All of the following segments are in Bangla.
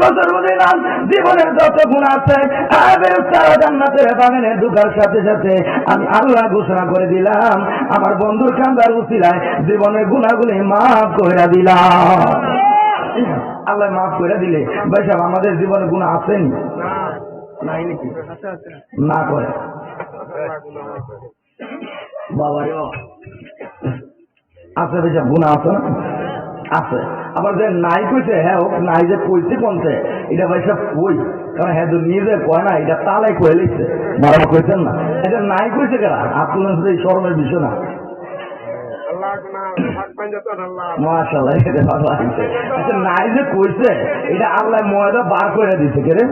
বছর বুঝলাম জীবনের যত গুণ আছে তারা জান্নাতের বাগানে ঢোকার সাথে সাথে আমি আল্লাহ ঘোষণা করে দিলাম আমার বন্ধুর কান্দার উসিলায় জীবনের গুণাগুলি মাফ করে দিলাম। আল্লাহ মাফ করে দিলে ভাই সাহেব আমাদের জীবনে গুণ আসেনি নাই নাকি না করে বাবা আছে ভাই সাহেব গুণ আছে না আছে। আবার যে নাই কইছে হ্যাঁ হোক নাই যে কইছে কোনতে এটা ভাই সাহেব কই কারণ হ্যাঁ নিজে কয় না এটা তালাই কয়ে লিখছে বাবা কইছেন না এটা নাই কইছে কারা আপনার এই শরমের বিষয় না মাশাআল্লাহ এটা ভালো আছে। আচ্ছা নাই যে কইছে এটা আল্লাহ ময়দা বার করে দিছে কে রে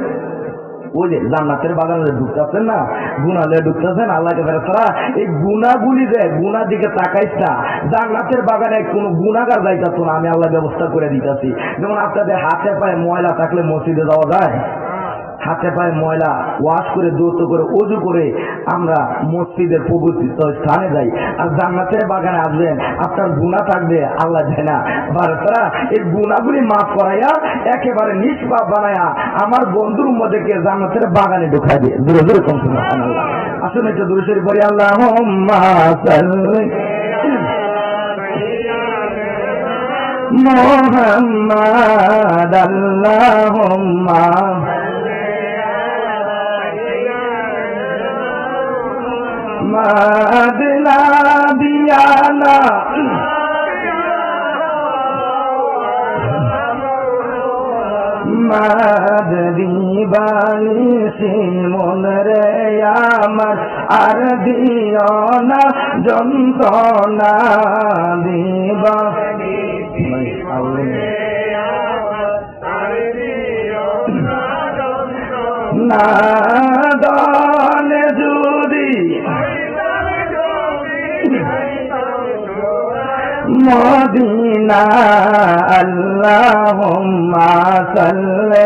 ওই যে জান্নাতের বাগানে ঢুকতেছেন না গুনালে ঢুকতেছেন আল্লাহকে ফেরেশতারা এই গুনাহগুলি যে গুনার দিকে তাকাইছ না জান্নাতের বাগানে কোনো গুনাহগার যাইতাছ না আমি আল্লাহ ব্যবস্থা করে দিতেছি। যেমন আপনাদের হাতে পায়ে ময়লা থাকলে মসজিদে যাওয়া যায় হাতে পায়ে ময়লা ওয়াশ করে দ্রুত করে ওযু করে আমরা মসজিদের পবিত্র স্থানে যাই আর জান্নাতের বাগানে আসবেন আপনার গুনাহ থাকবে আল্লাহ জানে না ফেরেশতারা এই গুনাহগুলি মাফ করাইয়া একেবারে নিষ্পাপ বানায়া আমার বন্ধুর উম্মতকে জান্নাতের বাগানে ঢুকাই দিয়ে জোরে জোরে সুবহানাল্লাহ। আসুন একটু দরুদ শরীফ পড়ি আল্লাহুম্মা সাল্লি মুহাম্মাদ আল্লাহুম্মা মাদনা দিয়ানা মাদরি বালিশি মন রে আমার আর দিও না যন্ত্রণা দিবা না দনে যদি মদিনা আল্লাহুম্মা সাল্লি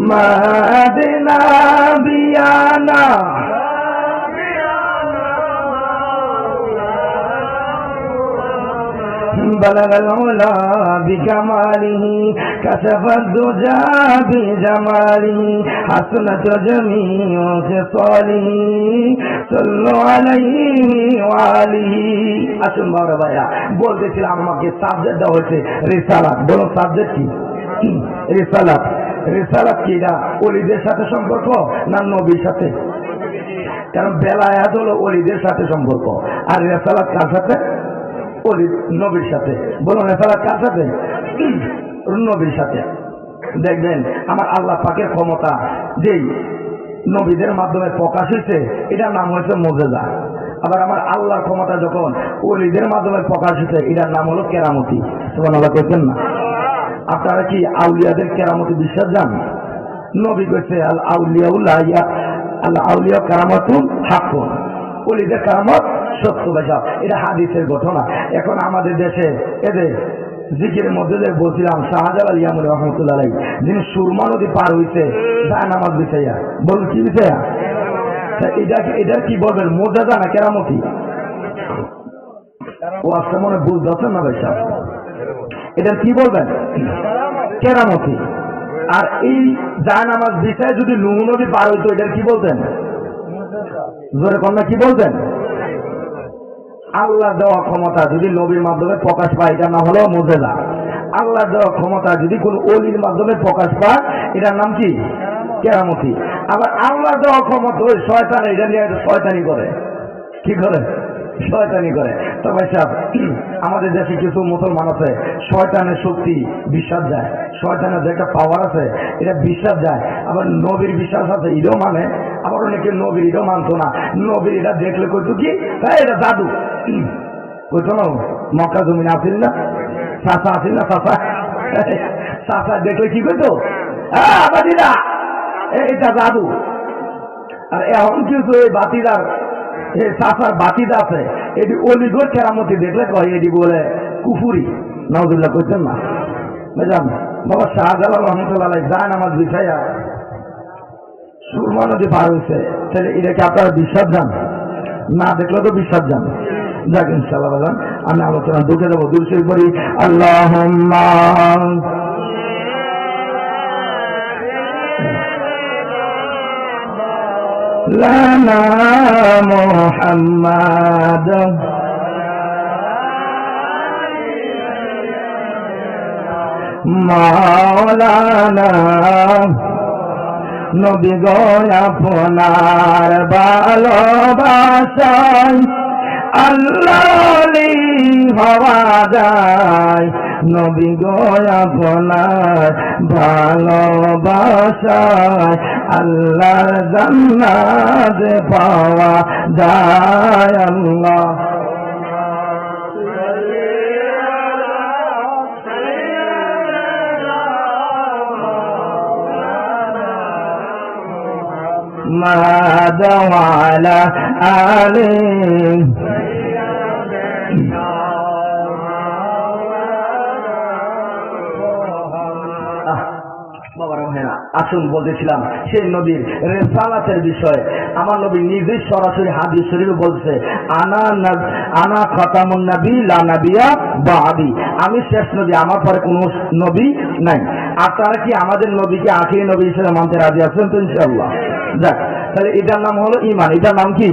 মদিনা বিয়ানা بلغ العلا بكماله كشف الدجى بجماله حسنت جميع خصاله صلوا عليه وآله। আসুন বাবা ভাইয়া বলতেছিলাম আমাকে সাবজেক্ট দেওয়া হয়েছে রিসালাত। বলো সাবজেক্ট কি? রিসালাত। রিসালাত কি না ওলিদের সাথে সম্পর্ক না নবীর সাথে? কারণ বেলায়াত হলো ওলিদের সাথে সম্পর্ক আর রিসালাত কার সাথে? নবীর সাথে। বলুন রেসালাত কার সাথে? নবীর সাথে। দেখবেন আমার আল্লাহ পাকের ক্ষমতা যেই নবীদের মাধ্যমে প্রকাশ হয়েছে এটার নাম হয়েছে মুজিজা। আবার আমার আল্লাহর ক্ষমতা যখন ওলিদের মাধ্যমে প্রকাশ হয়েছে এটার নাম হলো কেরামতি। সুবহানাল্লাহ বলছেন না? আপনারা কি আউলিয়াদের কেরামতি বিশ্বাস জান? নবী কইছে আল আউলিয়াউল্লাহ আল আউলিয়া কারামাতুন হাক্কুন, ওলিদের কারামত সত্য ভাষা। এটা হাদিসের ঘটনা। এখন আমাদের দেশে এদের জিকিরের মধ্যে বলছিলাম শাহজালাল ইয়ামুন রহমতুল্লাহ আলাইহি যিনি সুরমা নদী পার হইছে জায়নামাজ বিছাইয়া। বলুন কি বিছাইয়া? এটা কি বলবেন মুজিজা না কেরামতি? ও আজকে মনে বুঝতেছেন না ভাই সাহেব, এটা কি বলবেন? কেরামতি। আর এই জায়নামাজ বিছায় যদি নুহু নদী পার হইতো এটার কি বলতেন? জোরে কন্যা কি বলতেন? আল্লাহ দেওয়া ক্ষমতা যদি নবীর মাধ্যমে প্রকাশ পায় এটা না হলো মুজিজা। আল্লাহ দেওয়া ক্ষমতা যদি কোন ওলির মাধ্যমে প্রকাশ পায় এটার নাম কি? কেরামতি। আবার আল্লাহ দেওয়া ক্ষমতা ওই শয়তান এটা নিয়ে শয়তানি করে। কি করে? শয়তানি করে। তবে সাহেব আমাদের দেশে কিছু মুসলমান আছে শয়তানের শক্তি বিশ্বাস যায়, শয়তানের যে একটা পাওয়ার আছে এটা বিশ্বাস যায়। আবার নবীর বিশ্বাস আছে এটাও মানে, আবার অনেকে নবীর এটাও মানতো না। নবীর এটা দেখলে কইতো কি এটা জাদু কইতো না। মক্কা জমিন আসিল না চাষা আসিল না চাষা চাষা দেখলে কি কইতো এটা জাদু। আর এখন কিন্তু এই বাতিদার চাষার বাতিদা আছে এটি অলিগর কেরামতি দেখলে কয় এটি বলে কুফুরি। নাউজুবিল্লাহ কইতেন না বুঝলাম। বাবা শাহজালাল রহমতুল্লাহ জায়নামাজ বিছাইয়া সুরমা নদী পার হয়েছে, তাহলে এটা কি আপনারা বিশ্বাস জান? না দেখলে তো বিশ্বাস জান। যাক ইনশাআল্লাহ আমি আলোচনা ঢুকে যাবো। দুরূদ শরীফ পড়ি। আল্লাহুম্মা লানা মুহাম্মাদ মাওলানা নবী গো আপনার ভালোবাসায় আল্লাহলি হওয়া যায়। নবী গো আপনার ভালোবাসায় আল্লাহর জান্নাত পাওয়া যায়। আল্লাহ محمد وعلى آله আসুন বলতেছিলাম সেই নবীর রিসালাতের বিষয়ে। আমার নবী নিজেই সরাসরি হাদিস শরীফে বলছে, আনা খাতামুন নবী লা নবিয়া বাদি, আমি শেষ নবী, আমার পরে কোনো নবী নাই। আপনারা কি আমাদের নবীকে আখিরি নবী হিসেবে মানতে রাজি আছেন তো? ইনশাআল্লাহ। যাক, তাহলে এটার নাম হলো ঈমান। এটার নাম কি?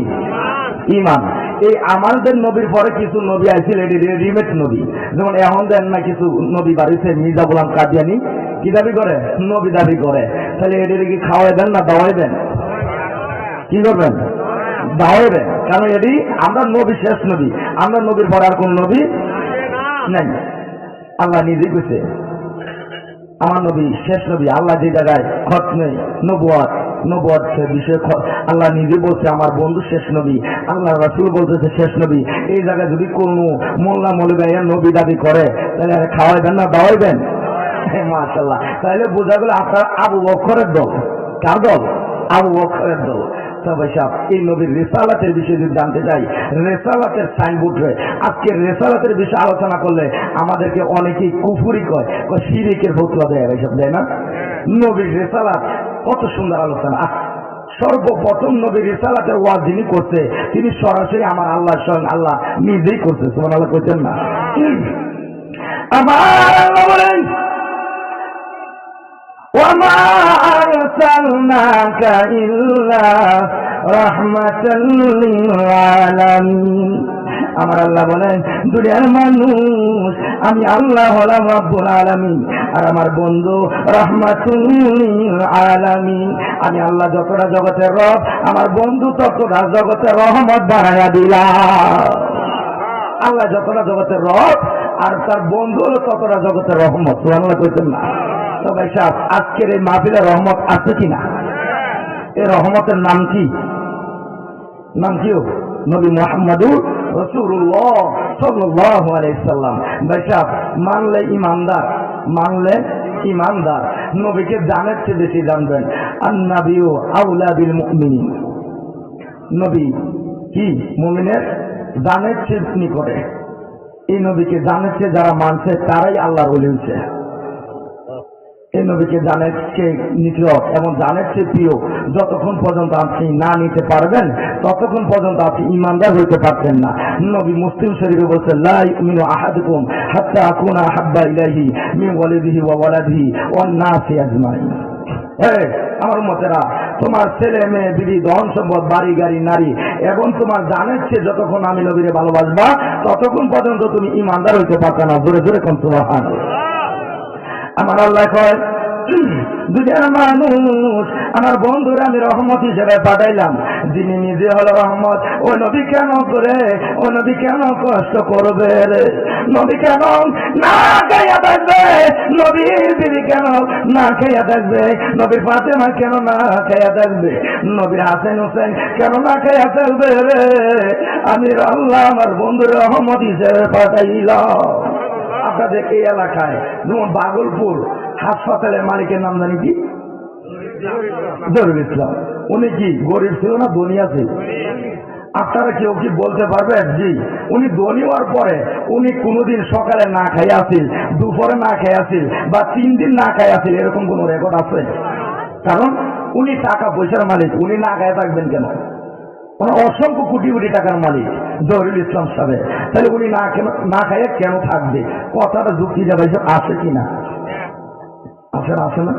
ঈমান। এই আমাদের নবীর পরে কিছু নবী আইছিল, এটি রেডিমেড নবী। যেমন এখন দেন না কিছু নবী বাড়িতে মির্জা গোলাম কাদিয়ানি কি দাবি করে? নবী দাবি করে। তাহলে এদের কি খাওয়াই দেন না দাওয়াই দেন? কি করবেন? দাওয়াই দেন। কারণ এটি আমরা নবী শেষ নবী, আমরা নবীর পরে আর কোন নবী নাই। আল্লাহ নিজেই কইছে আমার নবী শেষ নবী। আল্লাহ যে জায়গায় খতমে নবুয়ত বিষয়ে আল্লাহ নিজে বলছে আমার বন্ধু শেষ নবী, আল্লাহ রাসূল বলতেছে শেষ নবী। এই জায়গায় যদি কোনো মোল্লা মৌলবী নবী দাবি করে তাহলে খাওয়াইবেন না দাওয়াইবেন? মাশাআল্লাহ। তাহলে বোঝা গেল আপনার আবু বকরের দল। কার দল? আবু বকরের দল। তবে সাহেব, এই নবীর রিসালাতের বিষয়ে যদি জানতে চাই, রিসালাতের সাইনবোর্ড রয়ে আজকে রিসালাতের বিষয়ে আলোচনা করলে আমাদেরকে অনেকেই কুফুরি কয়, শিরিকের ফতোয়া দেয়, এসব দেয় না। নবীর রিসালাত কত সুন্দর আলোচনা। সর্বপ্রথম নবীর রিসালাতের ওয়াজ যিনি করছে তিনি সরাসরি আমার আল্লাহ স্বয়ং আল্লাহ নিজেই করছে। সুবহানাল্লাহ কইতেন না? আমার আল্লাহ বলেন, ওয়ামা আরসালনাকা ইল্লা রাহমাতাল লিল আলামিন। আমার আল্লাহ বলেন, দুনিয়ার মানুষ আমি আল্লাহ হলাম রব্বুল আলামিন, আর আমার বন্ধু রাহমাতুল লিল আলামিন। আমি আল্লাহ যতটা জগতের রব, আমার বন্ধু ততটা জগতের রহমত বাড়াইয়া দিলাম। আল্লাহ যতটা জগতের রব আর তার বন্ধু হলো ততটা জগতের রহমত। সুবহানাল্লাহ কইতেন না? তো ভাই সাহেব, আজকের এই মাহফিলে রহমত আছে কিনা? এই রহমতের নাম কি? নাম কি? নবী মুহাম্মদুর রাসূলুল্লাহ সাল্লাল্লাহু আলাইহি সাল্লাম। ভাই সাহেব, মানলে ইমানদার, মানলে ইমানদার। নবীকে জানার চেয়ে বেশি জানবেন। আন-নাবিয়্যু আওলা বিল মুমিনিন। নবী কি মুমিনের জানের চেয়ে নিকটে। এই নবীকে জানের চেয়ে যারা মানছে তারাই আল্লাহর ওলি হয়েছে। এই নবীকে জানের চেয়ে নিকট এবং জানের চেয়ে প্রিয় যতক্ষণ পর্যন্ত আপনি না নিতে পারবেন ততক্ষণ পর্যন্ত আপনি ইমানদার হইতে পারতেন না। নবী মুসলিম শরীফে বলছে, লা ইউমিনু আহাদুকুম হাত্তা আকুনা আহাব্বা ইলাইহি মিন ওয়ালিদিহি ওয়া ওয়ালাদিহি ওয়ান নাসি আজমাইন। আমার মতেরা, তোমার ছেলে মেয়ে বিবি ধন সম্পদ বাড়ি গাড়ি নারী এবং তোমার জানের চেয়ে যতক্ষণ আমি নবীরে ভালোবাসবা ততক্ষণ পর্যন্ত তুমি ইমানদার হইতে পারবে না। জোরে জোরে কোন সুবহানাল্লাহ। আমার আল্লাহ কয়, দুনিয়ার মানুষ আমার বন্ধুরা আমি রহমত হিসেবে পাঠাইলাম, যিনি নিজে হলো রহমত। ও নবী কেন করে, ও নবী কেন কষ্ট করবে রে? নবী কেন না খাইয়া থাকবে? নবীর বিবি কেন না খাইয়া থাকবে? নবীর ফাতেমা কেন না খাইয়া থাকবে? নবীর হাসান হোসেন কেন না খাইয়া থাকবে রে? আমি আল্লাহ আমার বন্ধুর রহমত হিসেবে পাঠাইলাম। আপনাদের এই এলাকায় যেমন বাগলপুর হাসপাতালের মালিকের নাম জানি কি? জহুরুল ইসলাম। উনি কি গরিব ছিল না ধনী আছে? আপনারা কেউ কি বলতে পারবেন? জি, উনি ধনী হওয়ার পরে উনি কোনোদিন সকালে না খাই আসিল, দুপুরে না খাই আসিল, বা 3 দিন না খাই আসিল, এরকম কোন রেকর্ড আছে? কারণ উনি টাকা পয়সার মালিক, উনি না খাই থাকবেন কেন? অসংখ্য কোটি কোটি টাকার মালিক জহিরুল ইসলাম সাহেব, তাহলে উনি না খাইয়ে কেন থাকবে? কথাটা যুক্তি যাবে আছে কিনা? আছে না?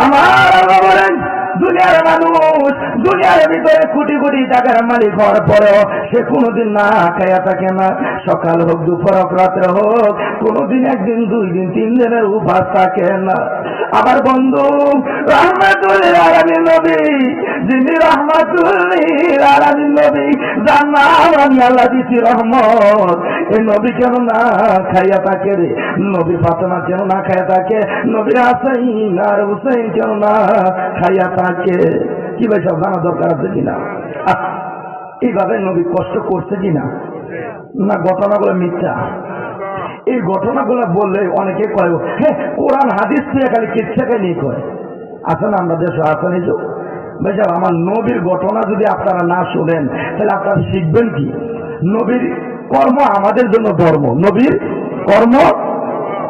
আমার বলেন, দুনিয়ার মানুষ দুনিয়ার ভিতরে কোটি কোটি টাকার মালিক হওয়ার পরেও সে কোনোদিন না খাইয়া থাকে না। সকাল হোক, দুপুর হোক, রাত্রে হোক, কোনোদিন একদিন, 2 দিন, 3 দিনের উপাস থাকে না। আমার বন্ধু রাহমাতুল আলামিন নবী, যিনি রাহমাতুল আলামিন নবী, যার নাম আমি আল্লাহ দিছি রহমত, এই নবী কেন না খাইয়া থাকে রে? নবী ফাতেমা কেন না খাইয়া থাকে? নবী হাসাইন আর হুসাইন কেন না খাইয়া থাকে? কি ভাই সব জানা দরকার আছে কিনা? এইভাবে নবী কষ্ট করছে কিনা? না ঘটনাগুলো মিথ্যা? এই ঘটনাগুলো বললে অনেকে কয় হ্যাঁ কোরআন হাদিস থেকে খালি কিচ্ছাকে নিয়ে কয়। আছে না আমরা দেশে আছে নিজ ভাই সাহেব, আমার নবীর ঘটনা যদি আপনারা না শোনেন তাহলে আপনারা শিখবেন কি? নবীর কর্ম আমাদের জন্য ধর্ম, নবীর কর্ম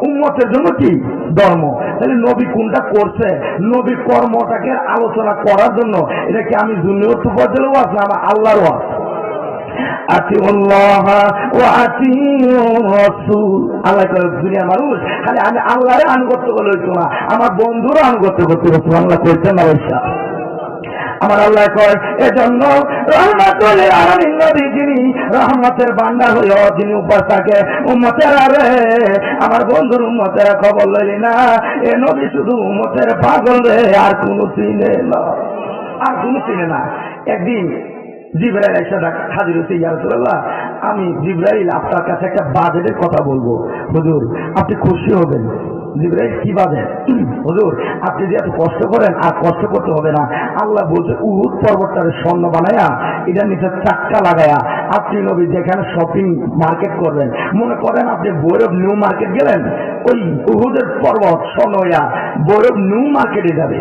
উম্মতের জন্য কি ধর্ম। তাহলে নবী কোনটা করছে, নবীর কর্মটাকে আলোচনা করার জন্য এটা কি আমি দুনিয়ার পর্যায়ে ওয়াজ না আমার আল্লাহর ওয়াজ? আতিউল্লাহ ওয়া আতিউর রাসূল। আল্লাহ কয় দুনিয়ার মানুষ খালি আমি আল্লাহরে আনুগত্য করলে হইতো না, আমার বন্ধুরও আনুগত্য করতে হতো। আল্লাহ কইতেন না পয়সা। আমার আল্লাহ কয় এজন্য রহমাতুল আলামিন নবী যিনি রহমতের ভান্ডার হইয়া যিনি উপর থাকে, উম্মতের আরে আমার বন্ধুর উম্মতেরা খবর লইলি না, এ নবী শুধু উম্মতের পাগল রে, আর কোনো চিনে না, আর কোনো চিনে না। একদিন জিবরাইল এসে হাজির হয়েছে, ইয়া রাসূলুল্লাহ আমি জিবরাইল আপনার কাছে একটা বাজেটের কথা বলবো, হুজুর আপনি খুশি হবেন। জিবরাইল কি বাজেট? হুজুর আপনি যে এত কষ্ট করেন আর কষ্ট করতে হবে না, আল্লাহ বলছে উহুদ পর্বতটারে স্বর্ণ বানায়া এটার নিচে চাক্কা লাগায়া আপনি নবী যেখানে শপিং মার্কেট করবেন, মনে করেন আপনি ভৈরব নিউ মার্কেট গেলেন, ওই উহুদের পর্বত স্বর্ণ হইয়া ভৈরব নিউ মার্কেটে যাবে।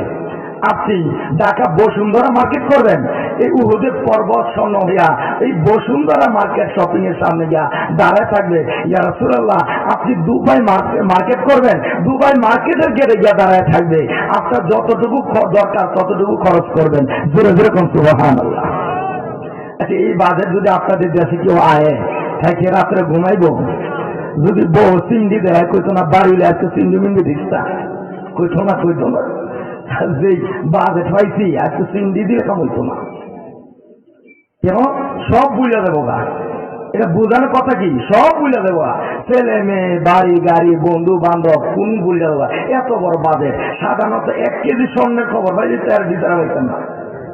আপনি ঢাকা বসুন্ধরা মার্কেট করবেন, এই উহুদের পর্বত স্বর্ণ হইয়া এই বসুন্ধরা মার্কেট শপিং এর সামনে গিয়া দাঁড়ায় থাকবে। ইয়া রাসূলুল্লাহ আপনি দুবাই মার্কেট করবেন, দুবাই মার্কেটের গেটে গিয়া দাঁড়ায় থাকবে। আপনার যতটুকু দরকার ততটুকু খরচ করবেন। জোরে জোরে কোন সুবহানাল্লাহ। আচ্ছা এই বাজেট যদি আপনাদের দেশে কেউ আয়ে থাকে রাত্রে ঘুমাইব, যদি বউ চিংড়ি দেয় কইতো না বাড়িলে আজকে চিংড়ি মিংড়ি দিচ্ছা, কইতো না যে বাজেট পাইছি আজকে চিংড়ি দিয়ে কামাইতো না, কেন সব বুঝা দেবো গা। এটা বোঝানোর কথা কি? সব বুঝা দেবো, ছেলে মেয়ে বাড়ি গাড়ি বন্ধু বান্ধব কোন বুঝা দেবো। এত বড় বাজেট, সাধারণত 1 কেজি স্বর্ণের খবর ভাই তার ভিতরে হইতেন না,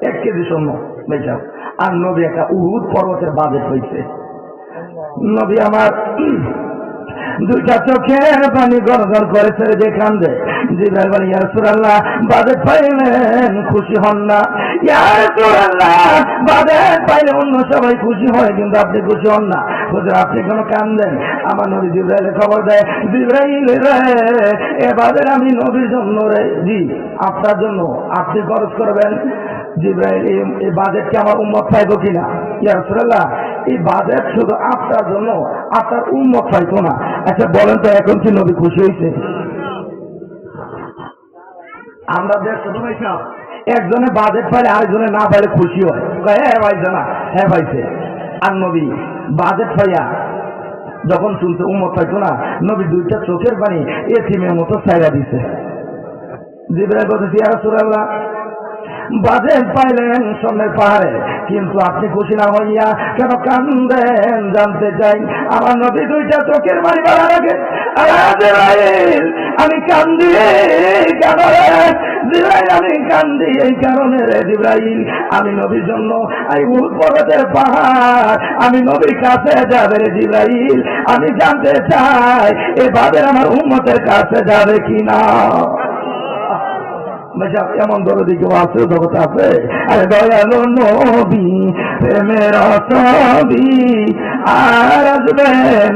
1 কেজি স্বর্ণ বেচাও। আর নবী একটা উহুদ পর্বতের বাজেট হয়েছে। নবী আমার 2টা চোখের পানি গড়গড় করে ছেড়ে যে কান্দে। জিবরাইল বলে ইয়া রাসূলুল্লাহ বাজেট পাইলেন খুশি হন না? ইয়া রাসূলুল্লাহ বাজেট পাইলে অন্য সবাই খুশি হয় কিন্তু আপনি খুশি হন না, হুজুর আপনি কেন কান্দেন? আমার নবী জিবরাইলে খবর দেয়, জিবরাইল রে এবারে আমি নবীর জন্য রে, জি আপনার জন্য, আপনি খরচ করবেন। জিবরাইল এই বাজেট কি আমার উম্মত পাইব কিনা? ইয়া রাসূলুল্লাহ এই বাজেট শুধু আপনার জন্য, আপনার উম্মত পাইতো না। আচ্ছা বলেন তো এখন কি নবী খুশি হয়েছে? আমরা দেশ একজনে বাজেট পাইলে আরেকজনে না পাইলে খুশি হয়, হ্যাঁ পাইছে না, হ্যাঁ পাইছে। আর নবী বাজেট পাইয়া যখন শুনছে উম্মত পাইতো না, নবী 2টা চোখের পানি এতিমের মতো ছাইরা দিছে। জিবরাইল বলতেছে ইয়া রাসূলুল্লাহ বাজেট পাইলেন স্বর্ণের পাহাড়ে, কিন্তু আপনি খুশি না হইয়া কেন কান্দেন জানতে চাই। আমার নবী 2টা চোখের পানি বাড়া রাখে, আমি কান্দি কেন রে জিবরাইল? আমি কান্দি এই কারণে রে জিবরাইল, আমি নবীর জন্য এই উহুদ পর্বতের পাহাড় আমি নবীর কাছে যাবে রে জিবরাইল, আমি জানতে চাই এভাবে আমার উম্মতের কাছে যাবে কিনা। এমন দরদি কেউ আছে জগতে আছে? আরে দয়ালু নবী প্রেমের ছবি আর আসবে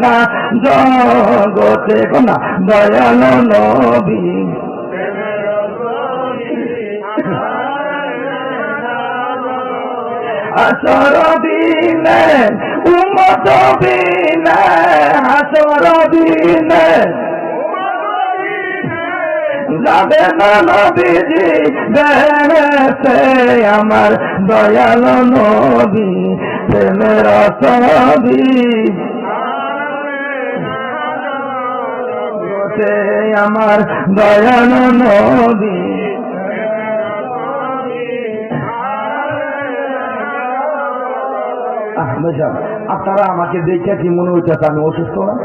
না জগতে, না দয়ালু নবী আসর দিনে উম্মত বিনে, আসর দিনে যাবে না নবীজি বেহেশতে আমার দয়াল নবী প্রেমের ছবি আমার দয়াল নবী। আপনারা আমাকে দেখে কি মনে হইতেছে আমি অসুস্থ না?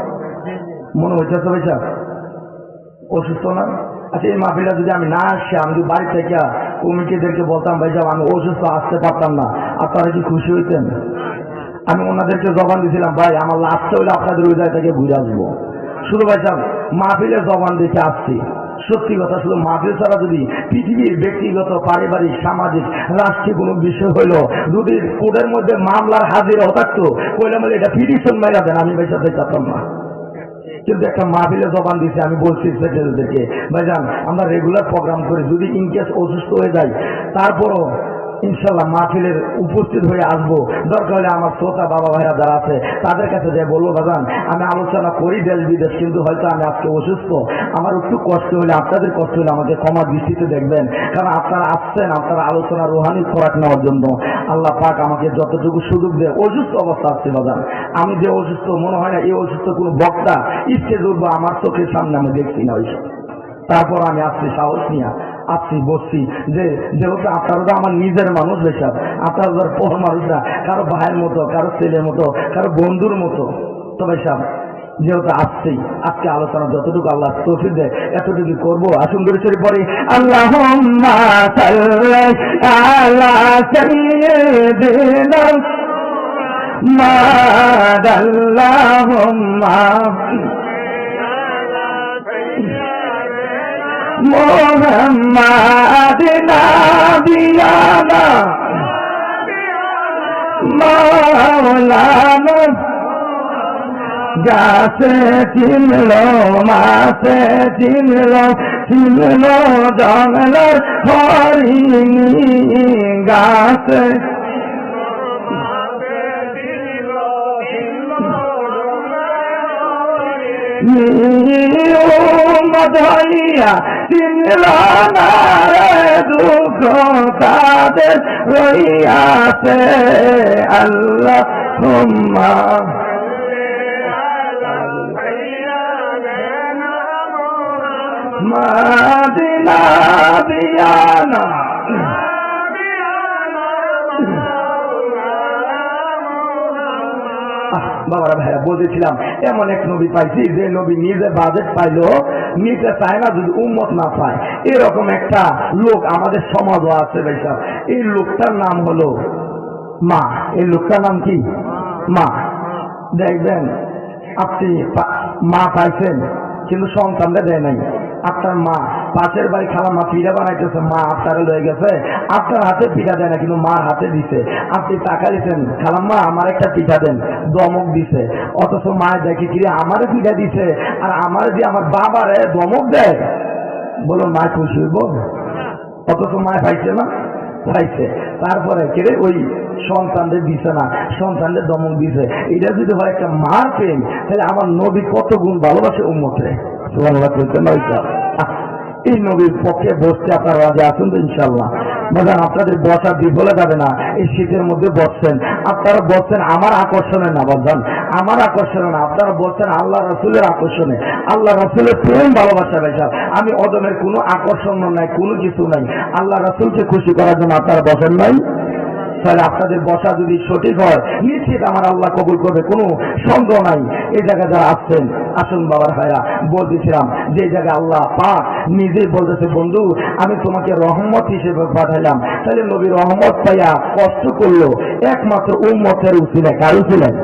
মনে হইতেছে ভাইসা অসুস্থ না? আচ্ছা, এই মাহফিলটা যদি আমি না আসছি, আমি যদি বাড়ি থেকে কমিটিদেরকে বলতাম ভাই যাও আমি অসুস্থ আসতে পারতাম না, আপনারা কি খুশি হইতেন? আমি ওনাদেরকে জবান দিয়েছিলাম ভাই আমার লাস্টে হইলে আপনাদের ওই জায়গা থেকে ঘুরে আসবো। শুধু ভাই সাহেব মাহফিলের জবান দেখে আসছি। সত্যি কথা, শুধু মাহফিল ছাড়া যদি পৃথিবীর ব্যক্তিগত পারিবারিক সামাজিক রাষ্ট্রীয় কোনো বিষয় হইল যদি কোর্টের মধ্যে মামলার হাজির থাকতো কইলাম এটা পিটিশন মাইরা দেন, আমি ভাই সাথে চাতাম না। কিন্তু একটা মাহফিলে জবান দিচ্ছে, আমি বলছি সেক্রেটারিদেরকে ভাইজান আমরা রেগুলার প্রোগ্রাম করি, যদি ইনকেস অসুস্থ হয়ে যায় তারপরও ইনশাল্লাহ মাহফিলের উপস্থিত হয়ে আসবো। দরকার হলে আমার শ্রোতা বাবা ভাইরা যারা আছে তাদের কাছে যে বলবো বাজান আমি আলোচনা করি দেশ বিদেশ, কিন্তু হয়তো আমি আজকে অসুস্থ, আমার একটু কষ্ট হলে আপনাদের কষ্ট হলে আমাকে ক্ষমা দৃষ্টিতে দেখবেন, কারণ আপনারা আসছেন আপনারা আলোচনা রুহানি খোরাক নেওয়ার জন্য। আল্লাহ পাক আমাকে যতটুকু সুযোগ দেয়, অসুস্থ অবস্থা আসছে বাজান, আমি যে অসুস্থ মনে হয় না এই অসুস্থ কোনো বক্তা স্টেজ উঠবো আমার চোখের সামনে আমি দেখছি না ওইসব। তারপর আমি আসছি সাহস নিয়ে আসছি বসছি যে যেহেতু আপনারা তো আমার নিজের মানুষ বেশাব, আপনারা ধর পর মানুষরা কারো ভাইয়ের মতো কারো ছেলের মতো কারো বন্ধুর মতো, তবে সব যেহেতু আসছেই আজকে আলোচনা যতটুকু আল্লাহ তৌফিক দেয় এতটুকু করবো। আসুন দূরে সরে পড়ি আল্লাহুম্মা সাল্লি আলা সাইয়্যিদিনা মাদাল্লাহুম্মা মোহাম্মদ নাবিয়ানা মাওলানা গাছে চিনলো মাছে চিনলো চিনলো জঙ্গলের হরিণী গাছে মধুইয়া চিনল না রে দুঃখ তাদের রইয়াছে আল্লাহ মাদিনা দিয়ানা। বাবারা ভাইরা বলতেছিলাম এমন এক নবী পাইছি যে নবী নিজে বাজেট পাইলো নিতে চায় না যদি উম্মত না পায়, এরকম একটা লোক আমাদের সমাজও আছে ভাইসা। এই লোকটার নাম হলো মা। এই লোকটার নাম কি? মা। দেখবেন আপনি মা পাইছেন কিন্তু সন্তানটা দেয় নাই। আপনার মা পাশের বাড়ি খালা মা পিঠা বানাইতেছে, মা আপনারা লয়ে গেছে, আপনার হাতে পিঠা দেয় না কিন্তু মার হাতে দিছে। আপনি টাকা দিচ্ছেন খালাম্মা আমার একটা পিঠা দেন, দমক দিছে, অথচ মা দেখে কি আমারে পিঠা দিছে আর আমার দিয়ে আমার বাবারে দমক দেয়, বলো মা খুশি হইব? অথচ মা পাইছে না, পাইছে। তারপরে কেড়ে ওই সন্তানদের দিছে না, সন্তানদের দমক দিছে। এটা যদি হয় একটা মার প্রেম, তাহলে আমার নবী কত গুণ ভালোবাসে উম্মতরে। সুবহানাল্লাহ কইতে নয়। এই নবীর পক্ষে বসতে আপনারা রাজি আছেন তো ইনশাল্লাহ? বাজান আপনাদের বসা বিফলে যাবে না। এই শীতের মধ্যে বসছেন, আপনারা বসছেন আমার আকর্ষণে না বাজান, আমার আকর্ষণে না, আপনারা বসছেন আল্লাহ রসুলের আকর্ষণে, আল্লাহ রসুলের প্রেম ভালোবাসা ভাইসা। আমি অদমের কোনো আকর্ষণ নাই, কোনো কিছু নাই, আল্লাহ রসুলকে খুশি করার জন্য আপনারা বসেন নাই। তাহলে আপনাদের বসা যদি সঠিক হয় নিশ্চিত আমার আল্লাহ কবুল করবে, কোনো সন্দেহ নাই। এই জায়গায় যারা আসছেন আসুন বাবার ভাইরা, বলতেছিলাম যে জায়গায় আল্লাহ পাক নিজেই বলতেছে বন্ধু আমি তোমাকে রহমত হিসেবে পাঠাইলাম। তাহলে নবী রহমত পাইয়া কষ্ট করলো একমাত্র উম্মতের উসিলায়। কার উসিলায়?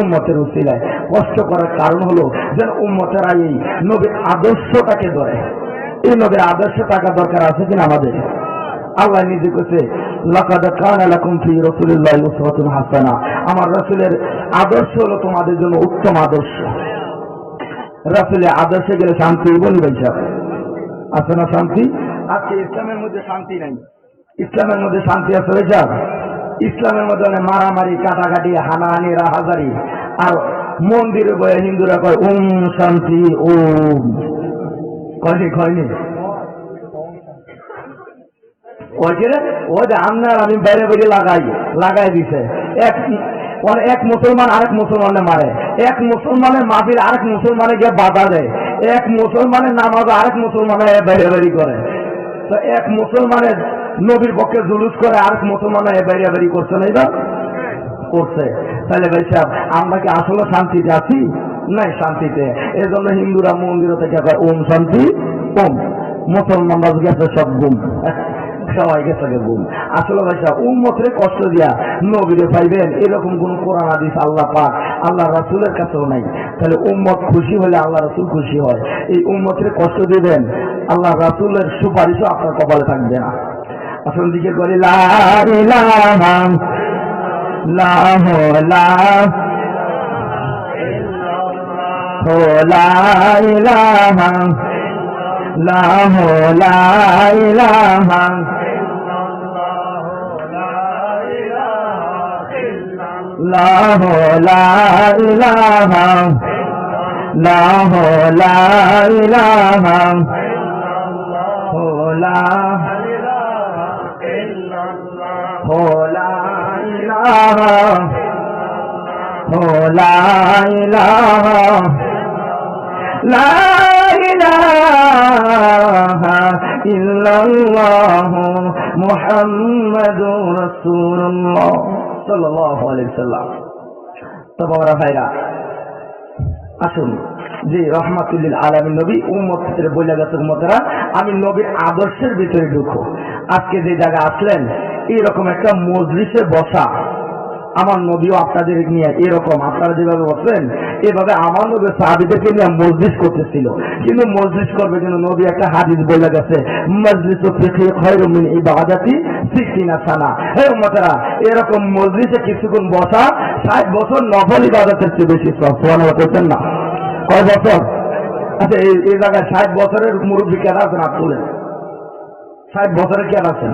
উম্মতের উসিলায়। কষ্ট করার কারণ হলো যেন উম্মতেরা এই নবীর আদর্শটাকে ধরে। এই নবীর আদর্শ টাকা দরকার আছে কিনা আমাদের? আল্লাহ নিজে কইছে লাকাদ কানা লাকুম ফি রাসূলিল্লাহি উসওয়াতুন হাসানাহ, আমার রাসূলের আদর্শ হলো তোমাদের জন্য উত্তম আদর্শ। রাসূলের আদর্শে গেলে শান্তি বলি ভাই সাহেব, আছে না শান্তি? আজকে ইসলামের মধ্যে শান্তি নাই। ইসলামের মধ্যে শান্তি আছে ভাই সাহেব? ইসলামের মধ্যে মারামারি কাটাকাটি হানাহানি রাহাজারি, আর মন্দিরে বয়ে হিন্দুরা কয় ওম শান্তি ওম, কয়নি ওই যে আপনার আমি বাইরে বাইরে লাগাই দিছে এক মুসলমান আরেক মুসলমানে মারে, এক মুসলমানের মাহফিল আরেক মুসলমানে গিয়ে বাধা দেয়, এক মুসলমানের নামাজ আরেক মুসলমানে বাইরে বাইরে করে। তো এক মুসলমানের নবীর পক্ষে জুলুস করে আরেক মুসলমানে বাইরে বাইরে করছে না, এটা করছে। তাহলে ভাই সাহেব আমরা কি আসলে শান্তিতে আছি? নাই শান্তিতে। এই জন্য হিন্দুরা মন্দির থেকে ওম শান্তি ওম, মুসলমানরা গেছে সব গুম, সবাই গেছে গুম। আসলে ভাই সাহেব উম্মতরে কষ্ট দিয়া নবীরে পাইবেন এরকম কোন কোরআন হাদিস আল্লাহ পাক আল্লাহ রাসূলের কাছেও নাই। তাহলে উম্মত খুশি হলে আল্লাহ রাসূল খুশি হয়। এই উম্মতরে কষ্ট দিবেন, আল্লাহ রাসূলের সুপারিশও আপনার কপালে থাকবে না। আসলে দিকে বলি লা ইলাহা ইল্লাল্লাহ লা ইলাহা ইল্লাল্লাহ লা ইলাহা ইল্লাল্লাহ লা ইলাহা ইল্লাল্লাহ লা ইলাহা ইল্লাল্লাহ লা ইলাহা ইল্লাল্লাহ মুহাম্মাদুর রাসূলুল্লাহ সাল্লাল্লাহু আলাইহি ওয়াসাল্লাম। তো বাবারা ভাইরা আসুন, যে রহমাতুল লিল আলামিন নবী উম্মতের বলে গেছে উম্মতেরা আমি নবীর আদর্শের ভিতরে ঢুকো। আজকে যে জায়গা আসলেন এরকম একটা মজলিসে বসা, আমার নবীও আপনাদের নিয়ে এরকম আপনারা যেভাবে বসলেন এভাবে আমার নবী সাহাবীদেরকে নিয়ে মজলিস করতেছিল। কিন্তু মজলিস করবে কিন্তু নবী একটা হাদিস বলে গেছে মজলিসু ফিকহি খায়রুম মিন ইবাদাতি 60 সানা। হে উম্মতেরা এরকম মজলিসে কিছুক্ষণ বসা 60 বছর নফল ইবাদতের চেয়ে বেশি সওয়াব। সুবহানাল্লাহ বলছেন না? কয় বছর? আচ্ছা এই জায়গায় 60 বছরের মুরব্বী কেন আছেন? আপনি 60 বছরের কেন আছেন?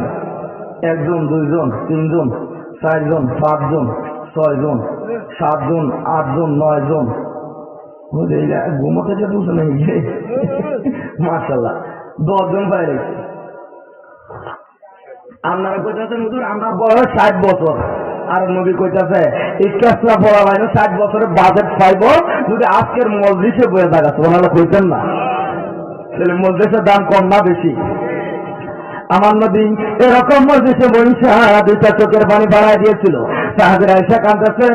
একজন, দুইজন, তিনজন, 4 জন, 5 জন, 6 জন, 7 জন, 8 জন, 9 জন, ঘুমোতে যে বুঝে নেই মাশাআল্লাহ 10 জন বাইরে। আপনারা কইতেছেন হুজুর আমরা বয়স 60 বছর, আর নবী কইতেছে ইসলাম পড়া হয় না 60 বছরের বাজেট পাইব যদি আজকের মজলিসে বয়ে থাকা। ওনারা কইতেন না তাহলে মজলিসের দাম কম না বেশি? আমার নবী এরকম মজলিসে বইসা 2টা চোখের পানি বাড়াই দিয়েছিল। সাহাবীরা এসে কাঁদতেছে,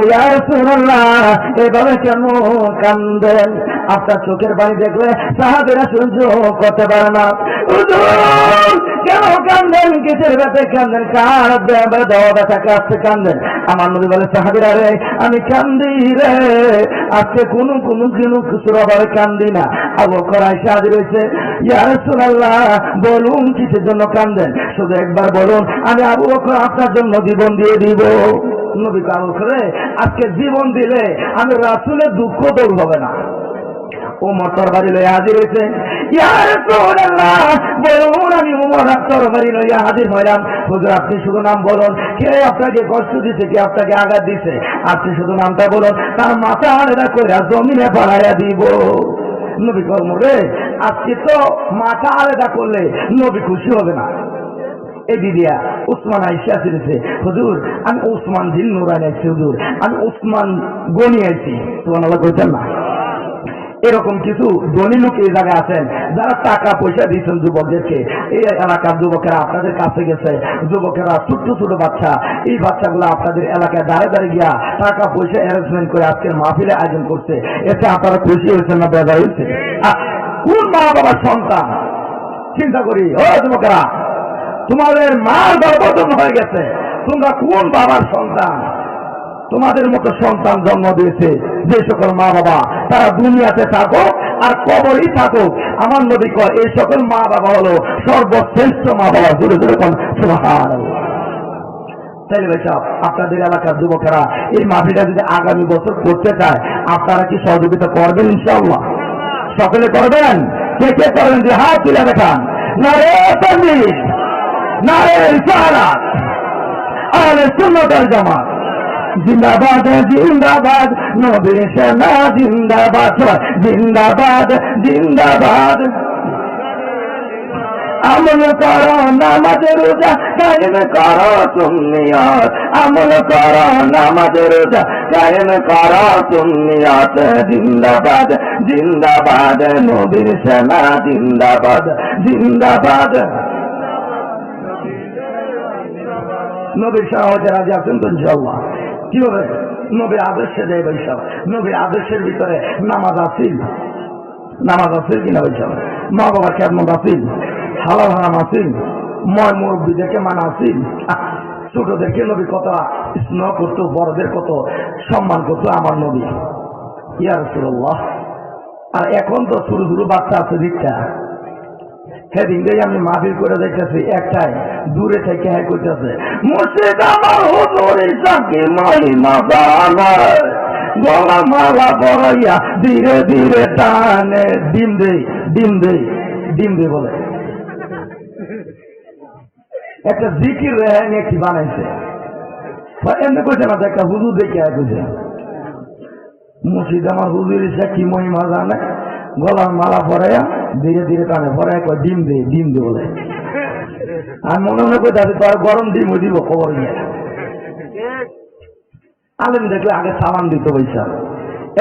ইয়া রাসূলুল্লাহ এভাবে কেন কান্দেন? আপনার চোখের পানি দেখলে সাহাবীরা সহ্য করতে পারে না। হুজুর কেন কান্দেন? কিসের ব্যথা কান্দেন? কার দেওয়া ব্যথা কাছে কান্দেন? আমার নবী বলে সাহাবীরা রে আমি কান্দি রে, আজকে কোনো কিছুর অভাবে কান্দি না। আবু বকর আয়েশা হাজির হয়েছে, ইয়া রাসূলুল্লাহ বলুন কিসের জন্য কান্দেন? শুধু একবার বলুন, আমি আবু বকর আপনার জন্য জীবন দিয়ে দিব। নবী কাবুল করে আজকে জীবন দিলে আমি রাসূলের দুঃখ দূর হবে না। ওমর তরবারি লইয়া হাজির হয়েছে, ইয়া রাসূলুল্লাহ বলুন আমি ওমর তরবারি লইয়া হাজির হইলাম। হুজুর আপনি শুধু নাম বলুন, কে আপনাকে কষ্ট দিছে, কে আপনাকে আঘাত দিছে, আপনি শুধু নামটা বলুন, তার মাথা আলাদা করে জমিনে পাড়াইয়া দিব। নবী কর্ম রে আজকে তো মাথা আলাদা করলে নবী খুশি হবে না। এই দিদিয়া উসমান আইসা ফিরেছে, হুজুর আমি উসমান দিন নুরানি আইছি, হুজুর আমি উসমান গনি আইছি। সুবহানাল্লাহ কইতেন না? এরকম কিছু ধনী লোক এই জায়গায় আছেন যারা টাকা পয়সা দিয়েছেন যুবকদেরকে। এই এলাকার যুবকেরা আপনাদের কাছে গেছে, যুবকেরা ছোট্ট ছোট বাচ্চা, এই বাচ্চাগুলো আপনাদের এলাকায় দাঁড়ে দাঁড়িয়ে গিয়া টাকা পয়সা অ্যারেঞ্জমেন্ট করে আজকের মাহফিলে আয়োজন করছে। এতে আপনারা খুশি হয়েছেন না বেজার হয়েছে? কোন মা বাবার সন্তান? চিন্তা করি ও যুবকেরা, তোমাদের মার গর্ভধারণ হয়ে গেছে, তোমরা কোন বাবার সন্তান? তোমাদের মতো সন্তান জন্ম দিয়েছে যে সকল মা বাবা, তারা দুনিয়াতে থাকুক আর কবরই থাকুক, আমার নবী কয় এই সকল মা বাবা হলো সর্বশ্রেষ্ঠ মা বাবা। জোরে জোরে বলেন সুবহানাল্লাহ। তাইলে ভাই সাহেব আপনাদের এলাকার যুবকেরা এই মাহফিলটা যদি আগামী বছর করতে চায় আপনারা কি সহযোগিতা করবেন? ইনশাআল্লাহ সকলে করবেন? কে কে করবেন যে হাত তুলে দেখান। নারে তাকবীর, নারে রিসালাত, আহলে সুন্নাত ওয়াল জামাত জিন্দাবাদ, জিন্দাবাদ, নবীর সেনা জিন্দাবাদ, জিন্দাবাদ, জিন্দাবাদ, আমল করো নামাজ রোজা কায়েম করো সুন্নিয়ত, আমল করো নামাজ রোজা কায়েম করো সুন্নিয়ত। জিন্দাবাদ জিন্দাবাদ নবীর সেনা, জিন্দাবাদ জিন্দাবাদ। নবীর সেনা হতে রাজি আছেন তো ইনশাআল্লাহ? কিভাবে নবীর আদর্শে দেয় বৈশাখ? নবীর আদর্শের ভিতরে নামাজ আসিল, নামাজ আসিল কিনা বৈশাখ? মা বাবা খেদমত আসিল, হালাল হারাম আসিল, ময় মুরব্বীদেরকে মানা আসিল, ছোটদেরকে নবী কত স্নেহ করতো, বড়দের কত সম্মান করতো আমার নবী। ইয়া রাসূলুল্লাহ। আর এখন তো ছোট ছোট বাচ্চা আছে দীক্ষা, সেদিন দিয়ে আমি মাহফিল করে দেখতেছি, একটাই দূরে থেকে হ্যাঁ করতেছে, মুর্শিদ আমার হুজুরের সঙ্গে মহিমা বানায়, গলা মালা পরাইয়া ধীরে ধীরে টানে, ডিম দে ডিম দে ডিম দে বলে একটা জিকির রেহান একটি বানাইছে। এমনি কইছে না, একটা হুজুর দেখে কইছে, মুর্শিদ আমার হুজুরের সে কি মহিমা জানে, গলার মালা পরাইয়া ধীরে ধীরে টানে, পরাই কয় ডিম দে বলে। আর মনে মনে কই দাদি তোর গরম ডিম দিব খবর গিয়ে। আলেম দেখলে আগে সালাম দিত পয়সা,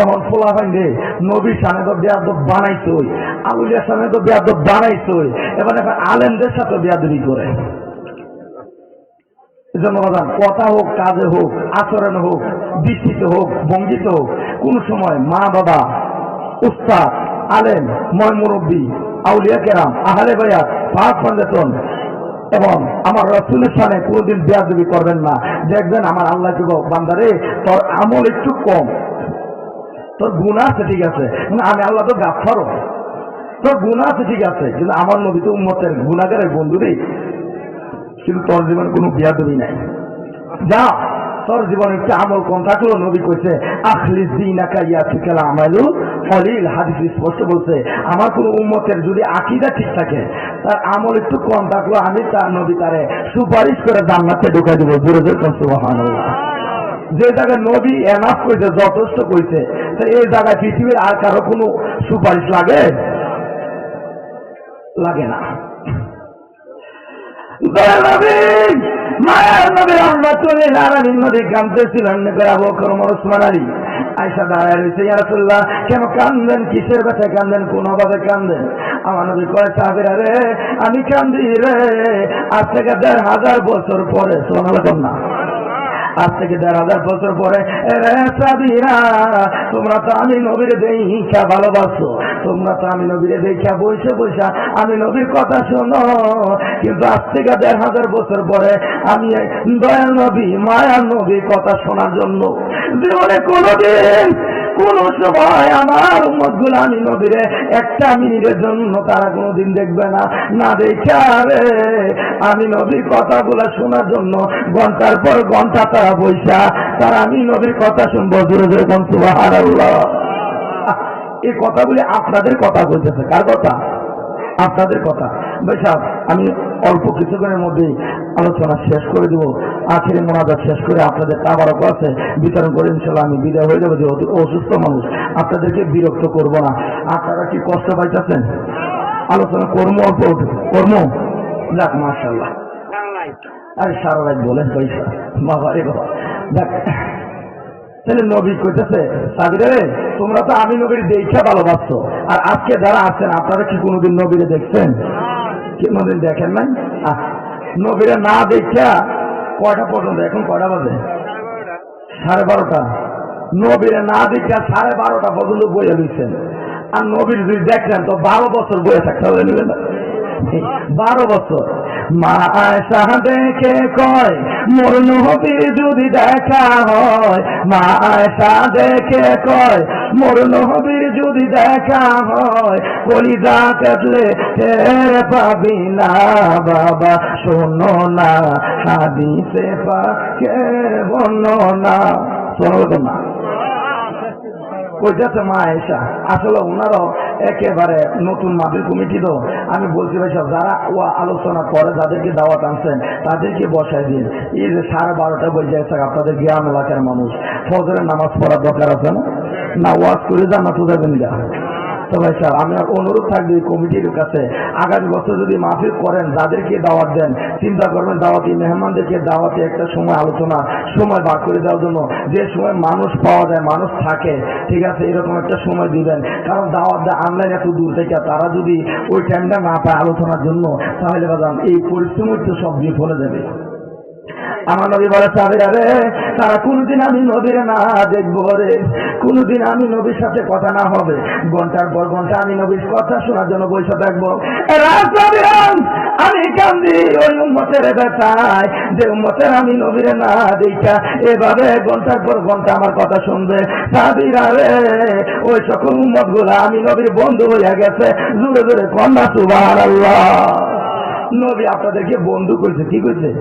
এখন ফোলা ভাঙ্গে নবীর সামনে তো বেয়াদব বানাইছই, আউলিয়ার সামনে তো বেয়াদব বানাইছই, এবার এখন আলেমদের সাথে বেয়াদবি করে। কথা হোক, কাজে হোক, আচরণ হোক, দৃষ্টিতে হোক, ভঙ্গিতে হোক, কোন সময় মা বাবা, উস্তাদ, আলেম, ময় মুরব্বী, আউলিয়া কেরাম, আহলে বায়াত, পাক পঞ্জাতন এবং আমার রাসূলের সামনে কোনদিন বেয়াদবি করবেন না। দেখবেন আমার আল্লাহকে বান্দারে তোর আমল একটু কম, তোর গুনাহ আছে ঠিক আছে, আমি আল্লাহ তো গাফফারও, তোর গুনাহ আছে ঠিক আছে, কিন্তু আমার নবী তো উম্মতের গুনাহগারের বন্ধু রে, কিন্তু তোর জীবনে কোনো বেয়াদবি নাই। যা তোর জীবনে একটু আমল কম থাকলো, নবী কইছে আখলিস দীনাকা ইয়াতিকাল আমালু কলিল, হাদিস স্পষ্ট বলছে আমার কোন উম্মতের যদি আকীদা ঠিক থাকে, তার আমল একটু কম থাকলো, আমি তার নবী তারে সুপারিশ করে জান্নাতে ঢুকাই দেব। জোরে জোরে সুবহানাল্লাহ। যে জায়গায় নবী এনাফ কইছে, যথেষ্ট কইছে, তো এই জায়গায় পৃথিবীর আর কারো কোনো সুপারিশ লাগে? লাগে না। মায়ার নবী রহমাতুল্লিল আলামিন নবী কাঁদতেছিলেন, আবু বকর ওমর ওসমান আলী আয়েশা দাঁড়ায় রয়েছে, ইয়া রাসূলুল্লাহ কেন কাঁদেন, কিসের ব্যথায় কাঁদেন, কোন অভাবে কাঁদেন? আমার নবী কয় সাহাবীরা রে আমি কান্দি রে, আজ থেকে ১,৫০০ বছর পরে, সুবহানাল্লাহ না, আজ থেকে ১,৫০০ বছর পরে সাহাবীরা তোমরা তো আমি নবীর দেখা ভালোবাসো, তোমরা তো আমি নবীর দেখা বসে বসে আমি নবীর কথা শোনো, কিন্তু আজ থেকে ১,৫০০ বছর পরে আমি দয়াল নবী মায়ার নবীর কথা শোনার জন্য জীবনে কোনদিন কোন সময় আমার উম্মতগুলো আমি নবীরে একটা মিনিটের জন্য তারা কোনদিন দেখবে না, না দেখা রে আমি নবীর কথাগুলা শোনার জন্য ঘন্টার পর ঘন্টা তারা বৈশা তারা আমি নবীর কথা শুনবো। জোরে জোরে কোন সুবহানাল্লাহ। এই কথাগুলি আপনাদের কথা বলতেছে, কার কথা? আপনাদের কথা। বৈশাখ আমি অল্প কিছুক্ষণের মধ্যেই আলোচনা শেষ করে দেবো, আখেরি মোনাজাত শেষ করে আপনাদের তাবারক আছে বিতরণ করে ইনশাআল্লাহ আমি বিদায় হয়ে যাবো। যে অসুস্থ মানুষ, আপনাদেরকে বিরক্ত করব না। আপনারা কি কষ্ট পাইতেছেন? আলোচনা কর্ম অল্প কর্ম যাক মাশাআল্লাহ। আরে সারা রাত বলেন পয়সা বাবা রে বাবা। দেখ তাহলে নবী কইতেছে সাবিরে তোমরা তো আমি নবীর দেখা ভালোবাসছো, আর আজকে যারা আছেন আপনারা কি কোনোদিন নবীরে দেখছেন? কোনোদিন দেখেন নাই? নবীরে না দেখা কয়টা পর্যন্ত, এখন কয়টা বাজে? 12:30। নবীরে না দেখা 12:30 পর্যন্ত বইয়ে দিচ্ছেন, আর নবীর যদি দেখলেন তো 12 বছর বইয়ে থাকতে হবে, নিলেন না? 12 বছর। মা আয়েশা দেখে কয় মোর নবীর যদি দেখা হয়, মা আয়েশা দেখে কয় মোর নবীর যদি দেখা হয়, কলিজা কাটলে টের পাবি না বাবা, শোনো না হাদিসে পাকের বর্ণনা। শোনো না কইতেছে মা আয়েশা, আসলে ওনারাও একেবারে নতুন মাহফিল কমিটি, তো আমি বলছি ভাই সব যারা ও আলোচনা করে যাদেরকে দাওয়াত আনছেন তাদেরকে বসাই দিন। এই যে 12:30 বই যাচ্ছে আপনাদের গ্রাম এলাকার মানুষ, ফজরের নামাজ পড়ার দরকার আছে না? না ওয়াজ করে যান না তো যাবেন গা, তো ভাই স্যার আমি অনুরোধ থাকবে এই কমিটির কাছে, আগামী বছর যদি মাহফিল করেন যাদেরকে দাওয়াত দেন চিন্তা করবেন দাওয়াতি মেহমানদেরকে দাওয়াতে একটা সময় আলোচনা সময় বার করে দেওয়ার জন্য, যে সময় মানুষ পাওয়া যায় মানুষ থাকে, ঠিক আছে, এরকম একটা সময় দিবেন। কারণ দাওয়াত দেয় অনলাইন এত দূর থেকে, তারা যদি ওই টাইমটা না পায় আলোচনার জন্য, তাহলে বাজান এই পরিশ্রমের তো সব বিফলে যাবে। আমার নবী বলে সাহাবীরা, তারা কোনদিন আমি নবীর না দেখবো রে, কোনদিন আমি নবীর সাথে কথা না হবে, ঘন্টার পর ঘন্টা আমি নবীর কথা শোনার জন্য বসে থাকবো। আমি কান্দি ওই উম্মতের ব্যথায়, যে উম্মতের আমি নবীর না দেখা এভাবে ঘন্টার পর ঘন্টা আমার কথা শুনবে। সাহাবীরা রে, ওই সকল উম্মত গুলা আমি নবীর বন্ধু হয়ে গেছে। জোরে জোরে কন্যা সুবহানাল্লাহ। নবী আপনাদেরকে বন্ধু করেছে, কি করেছে?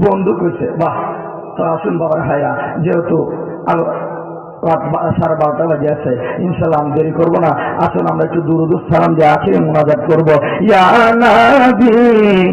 বন্ধু করেছে। বাহ। তো আসুন বাবার হায়া, যেহেতু রাত 12:30 বাজে আছে, ইনশাল্লাহ আমি দেরি করবো না। আসুন আমরা একটু দুরূদ সালাম দিয়ে আখিরে মুনাজাত করবো। ইয়া নবী